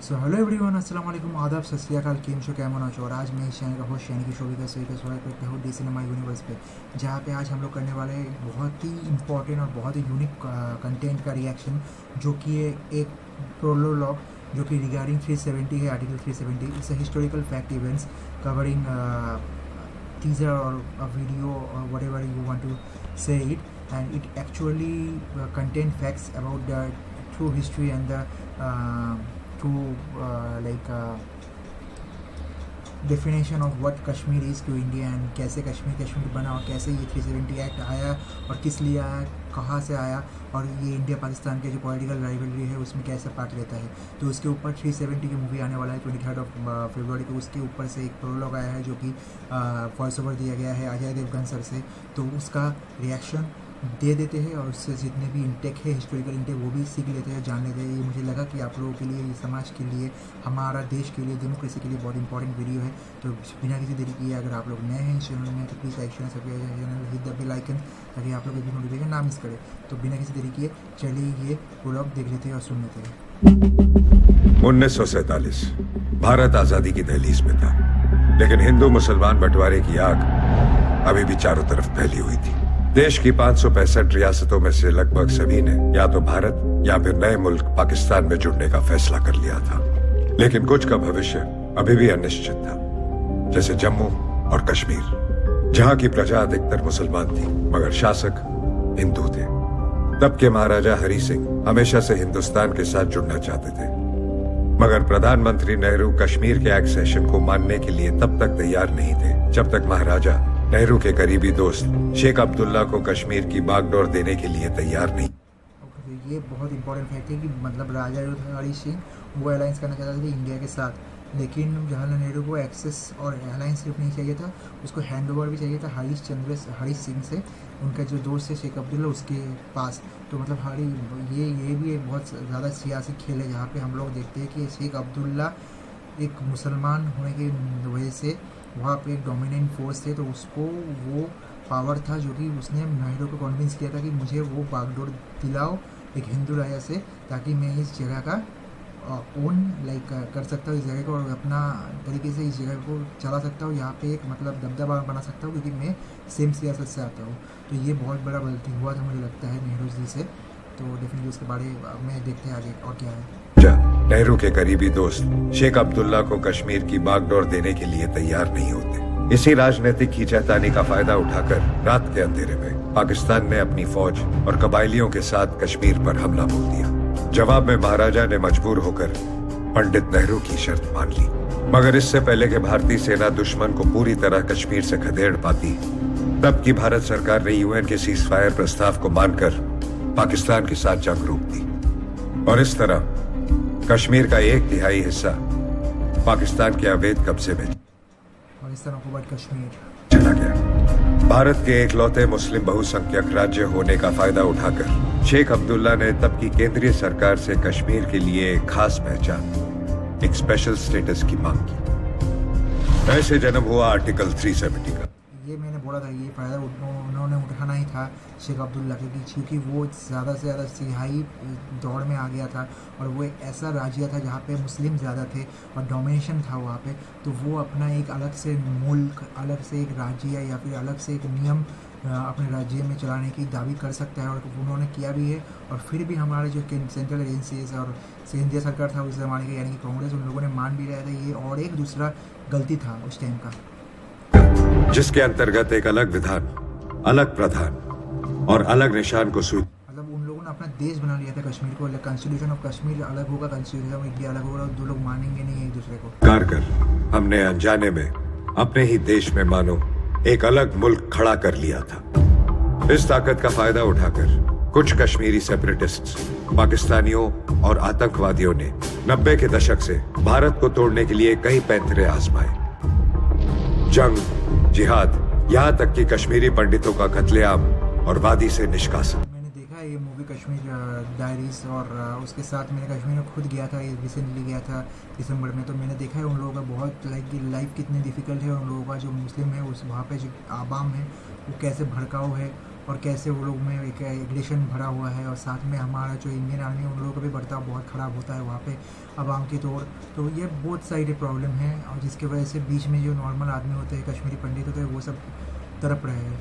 So hello everyone, अस्सलाम वालेकुम, आदाब, सत श्री अकाल, केम शो कैमन हो। और आज मैं इस चैनल का होस्ट यानी कि शोभी का सही का स्वागत करता हूँ डी सिनेमा यूनिवर्स पे, जहाँ पे आज हम लोग करने वाले हैं बहुत ही इंपॉर्टेंट और बहुत ही यूनिक कंटेंट का रिएक्शन, जो कि एक प्रोलोलॉग जो कि रिगार्डिंग 370 है, article 370। It's a historical fact events covering teaser or a video or whatever you want to say it, and it actually contain facts about the true history and the true definition of what Kashmir is to India, and कैसे कश्मीर बना और कैसे ये 370 act आया और किस लिए आया, कहाँ से आया, और ये इंडिया पाकिस्तान के जो पॉलिटिकल राइवलरी है उसमें कैसे पार्ट लेता है। तो उसके ऊपर 370 की मूवी आने वाला है 23 फरवरी को। उसके ऊपर से एक प्रोलॉग आया है जो कि वॉइस ओवर दिया गया है अजय देवगन सर से। तो उसका रिएक्शन दे देते हैं और उससे जितने भी इंटेक है, हिस्टोरिकल इंटेक, वो भी सीख लेते हैं, जान लेते हैं। ये मुझे लगा कि आप लोगों के लिए, ये समाज के लिए, हमारा देश के लिए, डेमोक्रेसी के लिए बहुत इंपॉर्टेंट वीडियो है। तो बिना किसी देरी किए, अगर आप लोग नए हैं इस चैनल में तो please like share subscribe channel, hit the bell icon, ताकि आप लोग भी नोटिफिकेशन ना मिस करें। तो बिना किसी देरी किए चलिए ये व्लॉग देख लेते हैं और सुन लेते हैं। 1947 भारत आजादी की दहलीज में था, लेकिन हिंदू मुसलमान बंटवारे की आग अभी भी चारों तरफ फैली हुई थी। देश की 565 रियासतों में से लगभग सभी ने या तो भारत या फिर नए मुल्क पाकिस्तान में जुड़ने का फैसला कर लिया था। लेकिन कुछ का भविष्य अभी भी अनिश्चित था, जैसे जम्मू और कश्मीर, जहां की प्रजा अधिकतर मुसलमान थी मगर शासक हिंदू थे। तब के महाराजा हरि सिंह हमेशा से हिंदुस्तान के साथ जुड़ना चाहते थे, मगर प्रधानमंत्री नेहरू कश्मीर के एक्सेशन को मानने के लिए तब तक तैयार नहीं थे जब तक महाराजा नेहरू के करीबी दोस्त शेख अब्दुल्ला को कश्मीर की बागडोर देने के लिए तैयार नहीं। ये बहुत इंपॉर्टेंट फैक्ट है कि मतलब राजा जो था हरी सिंह, वो अलायंस करना चाहता था इंडिया के साथ, लेकिन जवाहरलाल नेहरू को एक्सेस और अलायंस सिर्फ नहीं चाहिए था, उसको हैंड ओवर भी चाहिए था हरी सिंह से, उनका जो दोस्त है शेख अब्दुल्ला, उसके पास। तो मतलब ये भी एक बहुत ज़्यादा सियासी खेल है, जहाँ पे हम लोग देखते हैं कि शेख अब्दुल्ला एक मुसलमान होने की वजह से वहाँ पे एक डोमिनेंट फोर्स थे, तो उसको वो पावर था जो कि उसने नेहरू को कन्विंस किया था कि मुझे वो बागडोर दिलाओ एक हिंदू राजा से, ताकि मैं इस जगह का ओन कर सकता हूँ, इस जगह को, और अपना तरीके से इस जगह को चला सकता हूँ, यहाँ पे एक मतलब दबदबा बना सकता हूँ, क्योंकि मैं सेम सियासत से आता हूँ। तो ये बहुत बड़ा गलती हुआ था मुझे लगता है नेहरू जी से। तो डेफिनेटली उसके बारे में देखते हैं आगे और क्या है। नेहरू के करीबी दोस्त शेख अब्दुल्ला को कश्मीर की बागडोर देने के लिए तैयार नहीं होते। इसी राजनीतिक खींचातानी का फायदा उठाकर रात के अंधेरे में पाकिस्तान ने अपनी फौज और कबायलियों के साथ कश्मीर पर हमला बोल दिया। जवाब में महाराजा ने मजबूर होकर पंडित नेहरू की शर्त मान ली, मगर इससे पहले कि भारतीय सेना दुश्मन को पूरी तरह कश्मीर से खदेड़ पाती, तब की भारत सरकार ने यूएन के सीजफायर प्रस्ताव को मानकर पाकिस्तान के साथ जंग रोक दी, और इस तरह कश्मीर का 1/3 हिस्सा पाकिस्तान के अवैध कब्जे में कश्मीर चला गया। भारत के एकलौते मुस्लिम बहुसंख्यक राज्य होने का फायदा उठाकर शेख अब्दुल्ला ने तब की केंद्रीय सरकार से कश्मीर के लिए एक खास पहचान, एक स्पेशल स्टेटस की मांग की। ऐसे जन्म हुआ आर्टिकल 370 का। ये मैंने बोला था, ये फ़ायदा उन्होंने उठाना ही था शेख अब्दुल्ला के, क्योंकि वो ज़्यादा से ज़्यादा सिहाई दौड़ में आ गया था, और वो एक ऐसा राज्य था जहाँ पे मुस्लिम ज़्यादा थे और डोमिनेशन था वहाँ पे। तो वो अपना एक अलग से मुल्क, अलग से एक राज्य या फिर अलग से एक नियम अपने राज्य में चलाने की दावी कर सकता है, और उन्होंने किया भी है। और फिर भी हमारे जो सेंट्रल एजेंसीज और केंद्रीय सरकार था उस ज़माने के, यानी कि कांग्रेस, उन लोगों ने मान भी रहा था ये, और एक दूसरा गलती था उस टाइम का, जिसके अंतर्गत एक अलग विधान, अलग प्रधान और अलग निशान को मतलब उन लोगों ने अपना देश बना लिया था कश्मीर को। कॉन्स्टिट्यूशन ऑफ कश्मीर अलग होगा, कॉन्स्टिट्यूशन ऑफ इंडिया अलग होगा, और दो लोग मानेंगे नहीं एक दूसरे को। कर हमने अनजाने में अपने ही देश में मानो एक अलग मुल्क खड़ा कर लिया था। इस ताकत का फायदा उठाकर कुछ कश्मीरी सेपरेटिस्ट्स, पाकिस्तानियों और आतंकवादियों ने 90 के दशक से भारत को तोड़ने के लिए कई पैंतरे आजमाए। जंग, जिहाद, यहाँ तक कि कश्मीरी पंडितों का कत्लेआम और वादी से निष्कासन। मैंने देखा है ये मूवी कश्मीर डायरीज, और उसके साथ मैंने कश्मीर में खुद गया था, ये रिसेंटली गया था दिसंबर में। तो मैंने देखा है उन लोगों का बहुत लाइफ कितनी डिफ़िकल्ट है, उन लोगों का जो मुस्लिम है उस वहाँ पे जो आवाम है वो कैसे भड़काऊ है, और कैसे वो लोग में एक एग्रेशन भरा हुआ है, और साथ में हमारा जो इंडियन आर्मी उन लोगों का भी बर्ताव बहुत ख़राब होता है वहाँ पे आवाम के तौर। तो ये बहुत सारी प्रॉब्लम है, और जिसकी वजह से बीच में जो नॉर्मल आदमी होते हैं, कश्मीरी पंडित होते हैं, वो सब तड़प रहे हैं।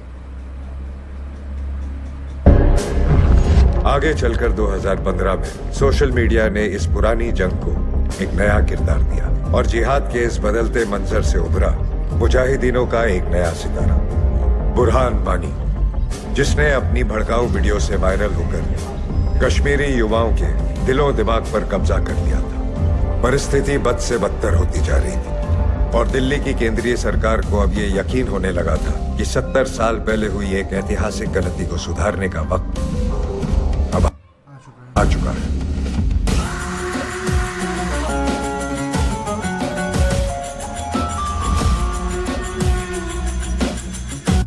आगे चलकर 2015 में सोशल मीडिया ने इस पुरानी जंग को एक नया किरदार दिया और जिहाद के इस बदलते मंजर से उभरा मुजाहिदीनों का एक नया सितारा, बुरहान वानी, जिसने अपनी भड़काऊ वीडियो से वायरल होकर कश्मीरी युवाओं के दिलों दिमाग पर कब्जा कर लिया था। परिस्थिति बद से बदतर होती जा रही थी और दिल्ली की केंद्रीय सरकार को अब ये यकीन होने लगा था कि 70 साल पहले हुई एक ऐतिहासिक गलती को सुधारने का वक्त अब आ चुका है।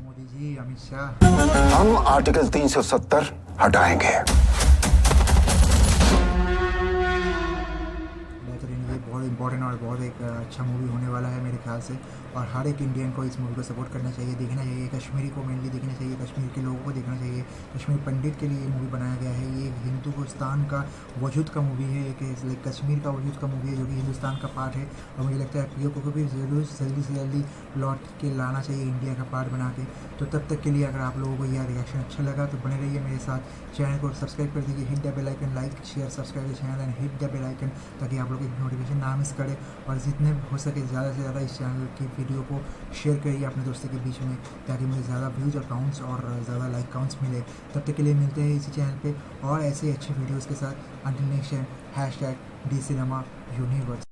मोदी जी, अमित शाह, हम आर्टिकल 370 हटाएंगे। बेहतरीन, ये बहुत इंपॉर्टेंट और बहुत एक अच्छा मूवी होने वाला है मेरे ख्याल से, और हर एक इंडियन को इस मूवी को सपोर्ट करना चाहिए, देखना चाहिए। कश्मीरी को मेनली देखना चाहिए, कश्मीर के लोगों को देखना चाहिए। कश्मीर पंडित के लिए ये मूवी बनाया गया है। ये हिंदुस्तान का वजूद का मूवी है, एक लाइक कश्मीर का वजूद का मूवी है जो कि हिंदुस्तान का पार्ट है, और मुझे लगता है पीओ को भी ज़रूर जल्दी से जल्दी लौट के लाना चाहिए इंडिया का पार्ट बना के। तो तब तक के लिए अगर आप लोगों को यह रिएक्शन अच्छा लगा तो बने रहिए मेरे साथ, चैनल को सब्सक्राइब कर दीजिए, hit the bell icon, like share subscribe the channel and hit the bell icon, ताकि आप लोग की नोटिफिकेशन ना मिस करें, और जितने हो सके ज़्यादा से ज़्यादा इस चैनल की वीडियो को शेयर करिए अपने दोस्तों के बीच में, ताकि मुझे ज़्यादा व्यूज़ और काउंट्स और ज़्यादा लाइक काउंट्स मिले। तब तक के लिए मिलते हैं इसी चैनल पे और ऐसे अच्छे वीडियोज़ के साथ। Until next time, #DCinema Universe।